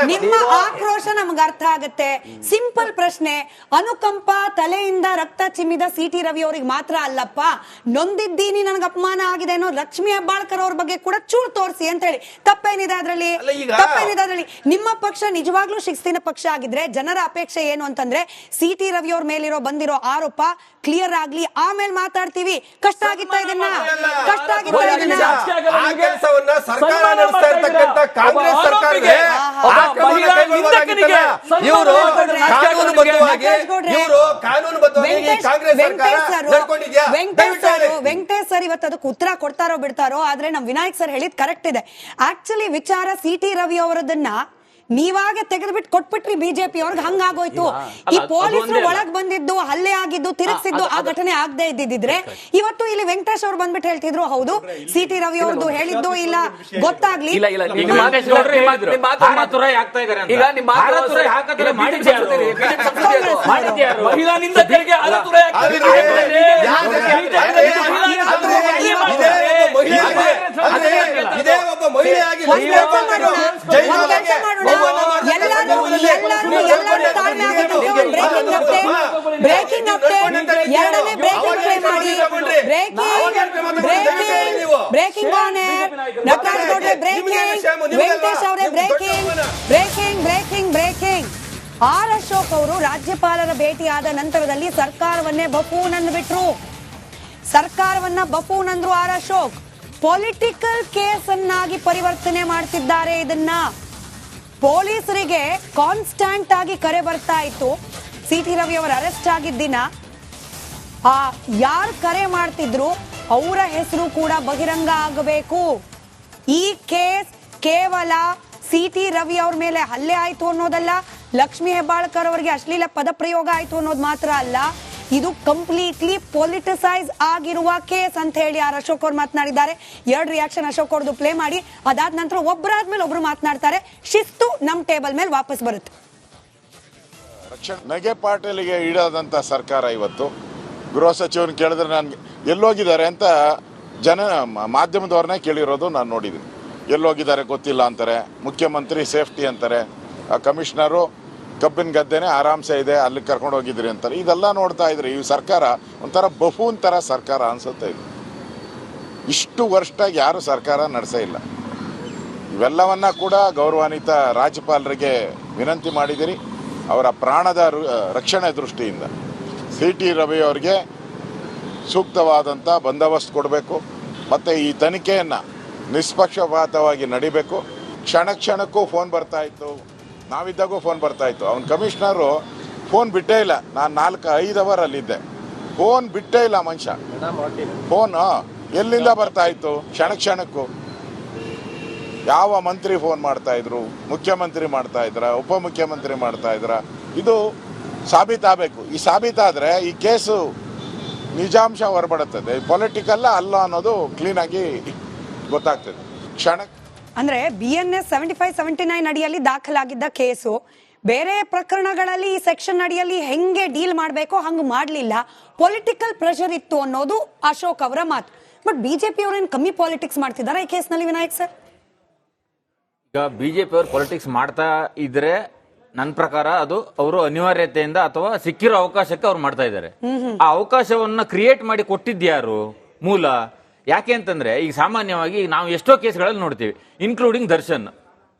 ನಿಮ್ಮ ಆಕ್ರೋಶ ನಮ್ಗೆ ಅರ್ಥ ಆಗುತ್ತೆ. ಸಿಂಪಲ್ ಪ್ರಶ್ನೆ, ಅನುಕಂಪ ತಲೆಯಿಂದ ರಕ್ತ ಚಿಮ್ಮಿದ ಸಿ.ಟಿ. ರವಿ ಅವ್ರಿಗೆ ಮಾತ್ರ ಅಲ್ಲಪ್ಪ, ನೊಂದಿದ್ದೀನಿ, ನನಗೆ ಅಪಮಾನ ಆಗಿದೆ ಅನ್ನೋ ಲಕ್ಷ್ಮೀ ಹೆಬ್ಬಾಳ್ಕರ್ ಅವ್ರ ಬಗ್ಗೆ ಕೂಡ ಚೂರು ತೋರಿಸಿ ಅಂತ ಹೇಳಿ. ತಪ್ಪೇನಿದೆ ಅದ್ರಲ್ಲಿ? ನಿಮ್ಮ ಪಕ್ಷ ನಿಜವಾಗ್ಲೂ ಶಿಸ್ತಿನ ಪಕ್ಷ ಆಗಿದ್ರೆ ಜನರ ಅಪೇಕ್ಷೆ ಏನು ಅಂತಂದ್ರೆ ಸಿ.ಟಿ. ರವಿ ಅವ್ರ ಮೇಲಿರೋ ಬಂದಿರೋ ಆರೋಪ ಕ್ಲಿಯರ್ ಆಗ್ಲಿ, ಆಮೇಲೆ ಮಾತಾಡ್ತೀವಿ. ಕಷ್ಟ ಆಗಿತ್ತ ಇದನ್ನ, ಕಷ್ಟ ಆಗಿತ್ತ ಇದನ್ನ. ಆ ಕೆಲಸವನ್ನ ಸರ್ಕಾರ ನಡೆಸ್ತಾ ಇರ್ತಕ್ಕಂಥ ಕಾಂಗ್ರೆಸ್ ಸರ್ಕಾರಕ್ಕೆ ಇವರು ಕಾನೂನುಬದ್ಧವಾಗಿ ಕಾಂಗ್ರೆಸ್ ಸರ್ಕಾರ ನಡ್ಕೊಂಡಿದ್ಯಾ? ವೆಂಕಟೇಶ್ ಸರ್ ಇವತ್ತು ಅದಕ್ಕೆ ಉತ್ತರ ಕೊಡ್ತಾರೋ ಬಿಡ್ತಾರೋ, ಆದ್ರೆ ನಮ್ ವಿನಾಯಕ್ ಸರ್ ಹೇಳಿದ್ ಕರೆಕ್ಟ್ ಇದೆ. ಆಕ್ಚುಲಿ ವಿಚಾರ ಸಿ.ಟಿ. ರವಿ ಅವರದನ್ನ ನೀವಾಗೆ ತೆಗೆದ್ಬಿಟ್ಟು ಕೊಟ್ಬಿಟ್ರಿ ಬಿಜೆಪಿ ಅವ್ರಿಗೆ. ಹಂಗಾಗೋಯ್ತು. ಈ ಪೊಲೀಸರು ಒಳಗ್ ಬಂದಿದ್ದು, ಹಲ್ಲೆ ಆಗಿದ್ದು, ತಿರುಗಿಸಿದ್ದು ಆ ಘಟನೆ ಆಗದೆ ಇದ್ದಿದ್ರೆ ಇವತ್ತು ಇಲ್ಲಿ ವೆಂಕಟೇಶ್ ಅವ್ರು ಬಂದ್ಬಿಟ್ಟು ಹೇಳ್ತಿದ್ರು ಹೌದು ಸಿ.ಟಿ. ರವಿ ಅವ್ರದ್ದು ಹೇಳಿದ್ದು ಇಲ್ಲ ಗೊತ್ತಾಗ್ಲಿ. ಬ್ರೇಕಿಂಗ್ ಅಪ್ಡೇಟ್, ಎರಡನೇ ಬ್ರೇಕಿಂಗ್ ಪ್ಲೇ ಮಾಡಿ. ಬ್ರೇಕಿಂಗ್ ಆನ್ ಏರ್, ನಟರಾಜ್ ಗೌಡ್ರೆ ಬ್ರೇಕಿಂಗ್, ವೆಂಕಟೇಶ್ ಅವರೇ breaking, breaking breaking breaking. R Ashok ಅವರು ರಾಜ್ಯಪಾಲರ ಭೇಟಿಯಾದ ನಂತರದಲ್ಲಿ ಸರ್ಕಾರವನ್ನೇ ಬಫೂನ್ ಅಂದ್ಬಿಟ್ರು. ಸರ್ಕಾರವನ್ನ ಬಫೂನ್ ಅಂದ್ರು ಆರ್ ಅಶೋಕ್. ಪೊಲಿಟಿಕಲ್ ಕೇಸ್ ಅನ್ನಾಗಿ ಪರಿವರ್ತನೆ ಮಾಡ್ತಿದ್ದಾರೆ. ಇದನ್ನ ಪೊಲೀಸರಿಗೆ ಕಾನ್ಸ್ಟಂಟ್ ಆಗಿ ಕರೆ ಬರ್ತಾ ಇತ್ತು. ಸಿ.ಟಿ. ರವಿ ಅವರ ಅರೆಸ್ಟ್ ಆಗಿದ್ದಿನ ಯಾರು ಕರೆ ಮಾಡ್ತಿದ್ರು ಅವರ ಹೆಸರು ಕೂಡ ಬಹಿರಂಗ ಆಗಬೇಕು. ಈ ಕೇಸ್ ಕೇವಲ ಸಿ.ಟಿ. ರವಿ ಅವ್ರ ಮೇಲೆ ಹಲ್ಲೆ ಆಯ್ತು ಅನ್ನೋದಲ್ಲ, ಲಕ್ಷ್ಮೀ ಹೆಬ್ಬಾಳ್ಕರ್ ಅವರಿಗೆ ಅಶ್ಲೀಲ ಪದಪ್ರಯೋಗ ಆಯ್ತು ಅನ್ನೋದು ಮಾತ್ರ ಅಲ್ಲ, ಇದು ಕಂಪ್ಲೀಟ್ಲಿ ಪೊಲಿಟಿಸೈಸ್ ಆಗಿರುವ ಕೇಸ್ ಅಂತ ಹೇಳಿ ಆರ್ ಅಶೋಕ್ ಅವ್ರು ಮಾತನಾಡಿದ್ದಾರೆ. ಎರಡು ರಿಯಾಕ್ಷನ್ ಅಶೋಕ್ ಅವ್ರದ್ದು ಪ್ಲೇ ಮಾಡಿ, ಅದಾದ ನಂತರ ಒಬ್ಬರಾದ್ಮೇಲೆ ಒಬ್ರು ಮಾತನಾಡ್ತಾರೆ. ಶಿಸ್ತು ನಮ್ ಟೇಬಲ್ ಮೇಲೆ ವಾಪಸ್ ಬರುತ್ತೆ. ನಗೆ ಪಾಟೀಲ್ಗೆ ಈಡಾದಂಥ ಸರ್ಕಾರ ಇವತ್ತು ಗೃಹ ಸಚಿವರನ್ನ ಕೇಳಿದ್ರೆ ನಾನು ಎಲ್ಲೋಗಿದ್ದಾರೆ ಅಂತ ಮಾಧ್ಯಮದವ್ರನ್ನೇ ಕೇಳಿರೋದು ನಾನು ನೋಡಿದ್ದೀನಿ. ಎಲ್ಲೋಗಿದ್ದಾರೆ ಗೊತ್ತಿಲ್ಲ ಅಂತಾರೆ, ಮುಖ್ಯಮಂತ್ರಿ ಸೇಫ್ಟಿ ಅಂತಾರೆ, ಕಮಿಷನರು ಕಬ್ಬಿನ ಗದ್ದೆನೇ ಆರಾಮ್ಸೆ ಇದೆ ಅಲ್ಲಿ ಕರ್ಕೊಂಡು ಹೋಗಿದ್ರಿ ಅಂತಾರೆ. ಇದೆಲ್ಲ ನೋಡ್ತಾ ಇದ್ರೆ ಈ ಸರ್ಕಾರ ಒಂಥರ ಬಫೂನ್ ಥರ ಸರ್ಕಾರ ಅನಿಸುತ್ತೆ. ಇದು ಇಷ್ಟು ವರ್ಷದಾಗಿ ಯಾರು ಸರ್ಕಾರ ನಡೆಸೇ ಇಲ್ಲ. ಇವೆಲ್ಲವನ್ನ ಕೂಡ ಗೌರವಾನ್ವಿತ ರಾಜ್ಯಪಾಲರಿಗೆ ವಿನಂತಿ ಮಾಡಿದಿರಿ. ಅವರ ಪ್ರಾಣದ ರಕ್ಷಣೆ ದೃಷ್ಟಿಯಿಂದ ಸಿ.ಟಿ. ರವಿ ಅವರಿಗೆ ಸೂಕ್ತವಾದಂಥ ಬಂದೋಬಸ್ತ್ ಕೊಡಬೇಕು. ಮತ್ತು ಈ ತನಿಖೆಯನ್ನು ನಿಷ್ಪಕ್ಷಪಾತವಾಗಿ ನಡಿಬೇಕು. ಕ್ಷಣ ಕ್ಷಣಕ್ಕೂ ಫೋನ್ ಬರ್ತಾ ಇತ್ತು, ನಾವಿದ್ದಾಗೂ ಫೋನ್ ಬರ್ತಾ ಇತ್ತು. ಅವನ ಕಮಿಷನರು ಫೋನ್ ಬಿಟ್ಟೇ ಇಲ್ಲ. ನಾನು 4-5 ಅವರ್ ಅಲ್ಲಿದ್ದೆ, ಫೋನ್ ಬಿಟ್ಟೇ ಇಲ್ಲ ಮನುಷ್ಯ. ಫೋನ್ ಎಲ್ಲಿಂದ ಬರ್ತಾ ಇತ್ತು ಕ್ಷಣ ಕ್ಷಣಕ್ಕೂ. ಯಾವ ಮಂತ್ರಿ ಫೋನ್ ಮಾಡ್ತಾ ಇದ್ರು, ಮುಖ್ಯಮಂತ್ರಿ ಮಾಡ್ತಾ ಇದ್ರ, ಉಪಮುಖ್ಯಮಂತ್ರಿ ಮಾಡ್ತಾ ಇದ್ರ, ಇದು ಸಾಬೀತಾಗಬೇಕು. ಈ ಸಾಬೀತಾದರೆ ಈ ಕೇಸು ನಿಜಾಂಶ ಹೊರಬಡುತ್ತದೆ, ಪೊಲಿಟಿಕಲ್ ಅಲ್ಲ ಅನ್ನೋದು ಕ್ಲೀನಾಗಿ ಗೊತ್ತಾಗ್ತದೆ. ಅಂದ್ರೆ BNS 75-79 ಅಡಿಯಲ್ಲಿ ದಾಖಲಾಗಿದ್ದ ಕೇಸು, ಬೇರೆ ಪ್ರಕರಣಗಳಲ್ಲಿ ಈ ಸೆಕ್ಷನ್ ಅಡಿಯಲ್ಲಿ ಹೆಂಗೆ ಡೀಲ್ ಮಾಡಬೇಕೋ ಹಂಗೆ ಮಾಡಲಿಲ್ಲ, ಪೊಲಿಟಿಕಲ್ ಪ್ರೆಷರ್ ಇತ್ತು ಅನ್ನೋದು ಅಶೋಕ್ ಅವರ ಮಾತು. ಬಟ್ ಬಿಜೆಪಿ ಅವರೇನು ಕಮ್ಮಿ ಪಾಲಿಟಿಕ್ಸ್ ಮಾಡ್ತಿದ್ದಾರೆ ಈ ಕೇಸ್ನಲ್ಲಿ ವಿನಾಯಕ್ ಸರ್? ಈಗ ಬಿಜೆಪಿ ಅವರು ಪಾಲಿಟಿಕ್ಸ್ ಮಾಡ್ತಾ ಇದ್ರೆ ನನ್ನ ಪ್ರಕಾರ ಅದು ಅವರು ಅನಿವಾರ್ಯತೆಯಿಂದ ಅಥವಾ ಸಿಕ್ಕಿರೋ ಅವಕಾಶಕ್ಕೆ ಅವ್ರು ಮಾಡ್ತಾ ಇದ್ದಾರೆ. ಆ ಅವಕಾಶವನ್ನ ಕ್ರಿಯೇಟ್ ಮಾಡಿ ಕೊಟ್ಟಿದ್ಯಾರು ಮೂಲ? ಯಾಕೆ ಅಂತಂದ್ರೆ ಈಗ ಸಾಮಾನ್ಯವಾಗಿ ನಾವು ಎಷ್ಟೋ ಕೇಸ್ಗಳಲ್ಲಿ ನೋಡ್ತೀವಿ, ಇನ್ಕ್ಲೂಡಿಂಗ್ ದರ್ಶನ್.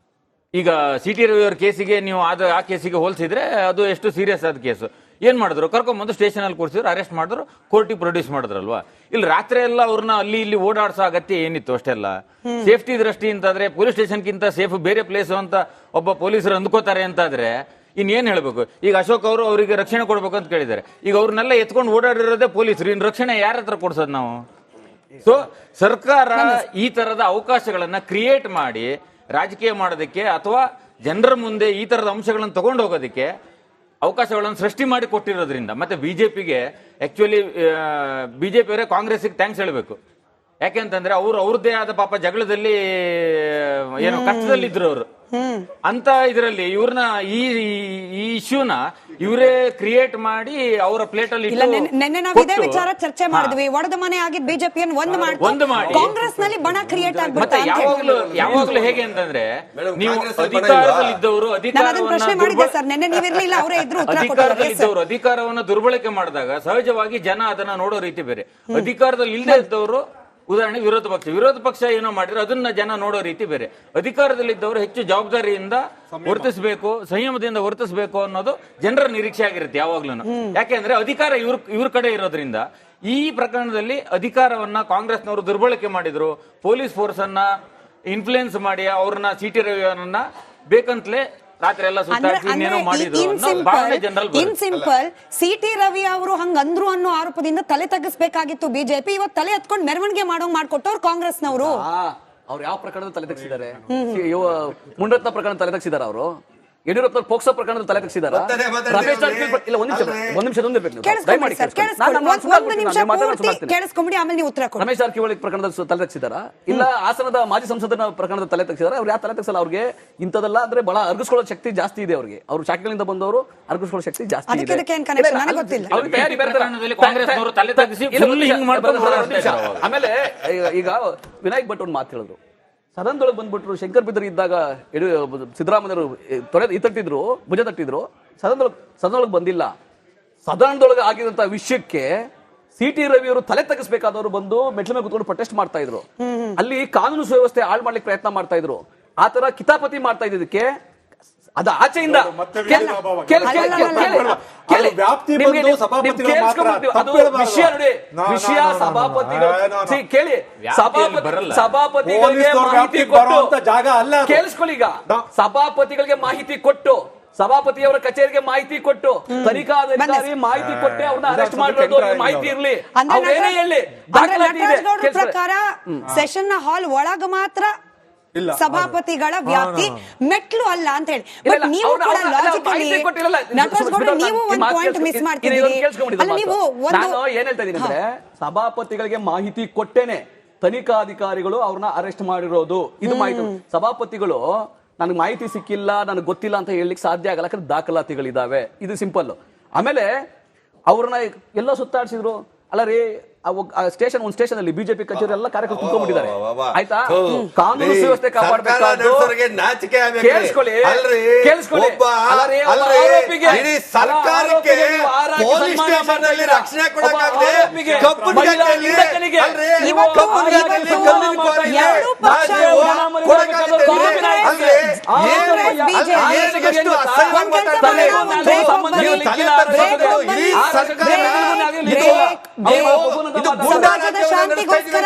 ಈಗ ಸಿ.ಟಿ. ರವಿ ಅವ್ರ ಕೇಸಿಗೆ ನೀವು ಆ ಕೇಸಿಗೆ ಹೋಲಿಸಿದ್ರೆ ಅದು ಎಷ್ಟು ಸೀರಿಯಸ್ ಆದ ಕೇಸು. ಏನ್ ಮಾಡಿದ್ರು, ಕರ್ಕೊಂಡ್ಬಂದು ಸ್ಟೇಷನ್ ಅಲ್ಲಿ ಕೂರಿಸಿದ್ರು, ಅರೆಸ್ಟ್ ಮಾಡಿದ್ರು, ಕೋರ್ಟಿಗೆ ಪ್ರೊಡ್ಯೂಸ್ ಮಾಡಿದ್ರಲ್ವಾ. ಇಲ್ಲಿ ರಾತ್ರಿ ಎಲ್ಲ ಅವ್ರನ್ನ ಅಲ್ಲಿ ಇಲ್ಲಿ ಓಡಾಡ್ಸೋ ಅಗತ್ಯ ಏನಿತ್ತು ಅಷ್ಟೆಲ್ಲ. ಸೇಫ್ಟಿ ದೃಷ್ಟಿ ಅಂತಾದ್ರೆ ಪೊಲೀಸ್ ಸ್ಟೇಷನ್ಗಿಂತ ಸೇಫ್ ಬೇರೆ ಪ್ಲೇಸ್ ಅಂತ ಒಬ್ಬ ಪೊಲೀಸರು ಅಂದ್ಕೋತಾರೆ ಅಂತಾದ್ರೆ ಇನ್ನೇನ್ ಹೇಳ್ಬೇಕು. ಈಗ ಅಶೋಕ್ ಅವರು ಅವರಿಗೆ ರಕ್ಷಣೆ ಕೊಡ್ಬೇಕು ಅಂತ ಕೇಳಿದ್ದಾರೆ. ಈಗ ಅವ್ರನ್ನೆಲ್ಲ ಎತ್ಕೊಂಡು ಓಡಾಡಿರೋದೇ ಪೊಲೀಸರು, ಇನ್ ರಕ್ಷಣೆ ಯಾರ ಹತ್ರ ಕೊಡ್ಸೋದು ನಾವು? ಸೊ ಸರ್ಕಾರ ಈ ತರದ ಅವಕಾಶಗಳನ್ನ ಕ್ರಿಯೇಟ್ ಮಾಡಿ ರಾಜಕೀಯ ಮಾಡೋದಕ್ಕೆ ಅಥವಾ ಜನರ ಮುಂದೆ ಈ ತರದ ಅಂಶಗಳನ್ನು ತಗೊಂಡು ಹೋಗೋದಕ್ಕೆ ಅವಕಾಶಗಳನ್ನು ಸೃಷ್ಟಿ ಮಾಡಿ ಕೊಟ್ಟಿರೋದ್ರಿಂದ, ಮತ್ತೆ ಬಿಜೆಪಿಗೆ ಆಕ್ಚುಲಿ ಬಿಜೆಪಿಯವರೇ ಕಾಂಗ್ರೆಸ್ಗೆ ಥ್ಯಾಂಕ್ಸ್ ಹೇಳಬೇಕು. ಯಾಕೆಂತಂದ್ರೆ ಅವ್ರದ್ದೇ ಆದ ಪಾಪ ಜಗಳದಲ್ಲಿ ಏನೋ ಕಷ್ಟದಲ್ಲಿದ್ರು ಅವರು. ಅಂತ ಇದರಲ್ಲಿ ಇವ್ರನ್ನ ಈ ಇಶ್ಯೂನ ಇವರೇ ಕ್ರಿಯೇಟ್ ಮಾಡಿ ಅವರ ಪ್ಲೇಟ್ ಅಲ್ಲಿ ಇಲ್ಲ ನೆನ್ನೆ ನಾವು ಇದೇ ವಿಚಾರ ಚರ್ಚೆ ಮಾಡಿದ್ವಿ. ಒಡೆದ ಮನೆ ಆಗಿದ್ ಬಿಜೆಪಿಯನ್ನು ಒಂದು ಮಾಡಿ ಕಾಂಗ್ರೆಸ್ ನಲ್ಲಿ ಬಣ ಕ್ರಿಯೇಟ್ ಮತ್ತೆ ಯಾವಾಗ್ಲೂ ಹೇಗೆ ಅಂತಂದ್ರೆ ನೀವು ಅಧಿಕಾರದಲ್ಲಿದ್ದವರು ಪ್ರಶ್ನೆ ಮಾಡಿದ್ದೆ ಸರ್, ನೆನ್ನೆ ನೀವಿರ್ಲಿಲ್ಲ, ಅವರೇ ಇದ್ರು ಉತ್ತರ ಕೊಟ್ಟರು. ಅಧಿಕಾರದಲ್ಲಿದ್ದವರು ಅಧಿಕಾರವನ್ನು ದುರ್ಬಳಕೆ ಮಾಡಿದಾಗ ಸಹಜವಾಗಿ ಜನ ಅದನ್ನ ನೋಡೋ ರೀತಿ ಬೇರೆ. ಅಧಿಕಾರದಲ್ಲಿ ಇಲ್ಲದೆ ಇದ್ದವರು ಉದಾಹರಣೆ ವಿರೋಧ ಪಕ್ಷ ಏನೋ ಮಾಡಿದ್ರೆ ಅದನ್ನ ಜನ ನೋಡೋ ರೀತಿ ಬೇರೆ. ಅಧಿಕಾರದಲ್ಲಿದ್ದವರು ಹೆಚ್ಚು ಜವಾಬ್ದಾರಿಯಿಂದ ವರ್ತಿಸಬೇಕು, ಸಂಯಮದಿಂದ ವರ್ತಿಸಬೇಕು ಅನ್ನೋದು ಜನರ ನಿರೀಕ್ಷೆ ಆಗಿರುತ್ತೆ ಯಾವಾಗ್ಲೂ. ಯಾಕೆಂದ್ರೆ ಅಧಿಕಾರ ಇವ್ರ ಕಡೆ ಇರೋದ್ರಿಂದ ಈ ಪ್ರಕರಣದಲ್ಲಿ ಅಧಿಕಾರವನ್ನ ಕಾಂಗ್ರೆಸ್ನವರು ದುರ್ಬಳಕೆ ಮಾಡಿದ್ರು. ಪೊಲೀಸ್ ಫೋರ್ಸ್ ಅನ್ನ ಇನ್ಫ್ಲೂಯೆನ್ಸ್ ಮಾಡಿ ಅವ್ರನ್ನ ಸಿಟಿ ರವಿಯನ್ನ ಬೇಕಂತಲೇ ರಾತ್ರಿ ಎಲ್ಲ ಇನ್ ಸಿಂಪಲ್ ಸಿಟಿ ರವಿ ಅವರು ಹಂಗಂದ್ರು ಅನ್ನೋ ಆರೋಪದಿಂದ ತಲೆ ತಗ್ಗಿಸಬೇಕಾಗಿತ್ತು ಬಿಜೆಪಿ. ಇವತ್ತು ತಲೆ ಎತ್ಕೊಂಡು ಮೆರವಣಿಗೆ ಮಾಡ್ಕೊಟ್ಟವ್ರು ಕಾಂಗ್ರೆಸ್ನವರು. ಅವ್ರು ಯಾವ ಪ್ರಕರಣದ ತಲೆ ತಗ್ಸಿದ್ದಾರೆ? ಮುನಿರತ್ನ ಪ್ರಕರಣ ತಲೆ ತಗ್ಸಿದಾರ ಅವರು? ಯಡಿಯೂರಪ್ಪ ಪೋಕ್ಸೋ ಪ್ರಕರಣದ ತಲೆ ತಗ್ಸಿದಾರ? ರಮೇಶ್ ಜಾರಕಿಹೊಳಿ ಇಲ್ಲ, ಒಂದ್ ನಿಮಿಷ ಕೇಳಿಸ್ಕೊಂಬಿಡಿ, ಆಮೇಲೆ ನೀವು ಉತ್ತರ ಕೊಡಿ. ರಮೇಶ್ ಜಾರಕಿಹೊಳಿ ಪ್ರಕರಣದ ತಲೆ ತಗ್ಸಿದಾರ? ಇಲ್ಲ ಹಾಸನದ ಮಾಜಿ ಸಂಸದನ ಪ್ರಕರಣದ ತಲೆ ತಗ್ಸಿದಾರ? ಅವ್ರು ಯಾವ ತಲೆ ತಗ್ಸಲ್ಲ. ಅವ್ರಿಗೆ ಇಂಥದೆಲ್ಲ ಅಂದ್ರೆ ಬಹಳ ಅರ್ಗಿಸ್ಕೊಳ್ಳೋ ಶಕ್ತಿ ಜಾಸ್ತಿ ಇದೆ ಅವ್ರಿಗೆ. ಅವ್ರು ಶಾಖೆಗಳಿಂದ ಬಂದವರು ಅರ್ಗಿಸ್ಕೊಳ್ಳೋ ಶಕ್ತಿ ಜಾಸ್ತಿ ಇದೆ. ಆಮೇಲೆ ಈಗ ವಿನಾಯಕ್ ಭಟ್ ಒಂದು ಮಾತು ಹೇಳಿದ್ರು, ಸದನದೊಳಗೆ ಬಂದ್ಬಿಟ್ರು. ಶಂಕರ್ ಬಿದರಿ ಇದ್ದಾಗ ಸಿದ್ದರಾಮಯ್ಯರು ತಟ್ಟಿದ್ರು, ಭುಜ ತಟ್ಟಿದ್ರು. ಸದನದೊಳಗೆ ಬಂದಿಲ್ಲ. ಸದನದೊಳಗೆ ಆಗಿದಂತ ವಿಷಯಕ್ಕೆ ಸಿಟಿ ರವಿ ಅವರು ತಲೆ ತಗ್ಗಿಸಬೇಕಾದವರು ಬಂದು ಮೆಟ್ಲ ಮೇಲೆ ಕೂತ್ಕೊಂಡು ಪ್ರೊಟೆಸ್ಟ್ ಮಾಡ್ತಾ ಇದ್ರು. ಅಲ್ಲಿ ಕಾನೂನು ಸುವ್ಯವಸ್ಥೆ ಹಾಳು ಮಾಡ್ಲಿಕ್ಕೆ ಪ್ರಯತ್ನ ಮಾಡ್ತಾ ಇದ್ರು. ಆತರ ಕಿತಾಪತಿ ಮಾಡ್ತಾ ಇದ್ದಕ್ಕೆ ಅದ ಆಚೆಯಿಂದ ವಿಷಯ ಸಭಾಪತಿಗಳಿಗೆ ಮಾಹಿತಿ ಕೊಟ್ಟು ಸಭಾಪತಿಯವರ ಕಚೇರಿಗೆ ಮಾಹಿತಿ ಕೊಟ್ಟು ತನಿಖಾಧಿಕಾರಿ ಮಾಹಿತಿ ಕೊಟ್ಟೆ ಅವ್ರನ್ನ ಅರೆಸ್ಟ್ ಮಾಡಿರೋದು ಮಾಹಿತಿ ಇರ್ಲಿ. ಪ್ರಕಾರ ಸೆಷನ್ ಹಾಲ್ ಒಳಗ ಮಾತ್ರ ಸಭಾಪತಿಗಳ ವ್ಯಾಪ್ತಿ, ಮೆಟ್ಲು ಅಲ್ಲ ಅಂತ ಹೇಳಿ. ಬಟ್ ನೀವು ಕೂಡ ಲಾಜಿಕಲಿ ನೀವು ಒಂದು ಪಾಯಿಂಟ್ ಮಿಸ್ ಮಾಡ್ತಿದ್ದೀರಿ. ನಾನು ಏನ್ ಹೇಳ್ತಾ ಇದ್ದೀನಿ ಅಂದ್ರೆ, ಸಭಾಪತಿಗಳಿಗೆ ಮಾಹಿತಿ ಕೊಟ್ಟೇನೆ ತನಿಖಾಧಿಕಾರಿಗಳು ಅವ್ರನ್ನ ಅರೆಸ್ಟ್ ಮಾಡಿರೋದು. ಇದು ಮಾಹಿತಿ. ಸಭಾಪತಿಗಳು ನನಗೆ ಮಾಹಿತಿ ಸಿಕ್ಕಿಲ್ಲ, ನನಗೆ ಗೊತ್ತಿಲ್ಲ ಅಂತ ಹೇಳಲಿಕ್ಕೆ ಸಾಧ್ಯ ಆಗಲ್ಲ, ಯಾಕಂದ್ರೆ ದಾಖಲಾತಿಗಳಿದಾವೆ. ಇದು ಸಿಂಪಲ್. ಆಮೇಲೆ ಅವ್ರನ್ನ ಎಲ್ಲ ಸುತ್ತಾಡಿಸಿದ್ರು. ಅಲ್ಲ ರೀ, ಸ್ಟೇಷನ್ ಒಂದು ಸ್ಟೇಷನ್ ಅಲ್ಲಿ ಬಿಜೆಪಿ ಕಚೇರಿ ಎಲ್ಲ ಕಾರ್ಯಕ್ರಮ ಕುತ್ಕೊಂಡ್ಬಿಟ್ಟಿದ್ದಾರೆ. ಆಯ್ತಾ? ಕಾನೂನು ಸುವ್ಯವಸ್ಥೆ ಕಾಪಾಡಬೇಕಾದ್ರೆ ಕೇಳಿಸ್ಕೊಳ್ಳಿ. ಶಾಂತಿಗೋಸ್ಕರ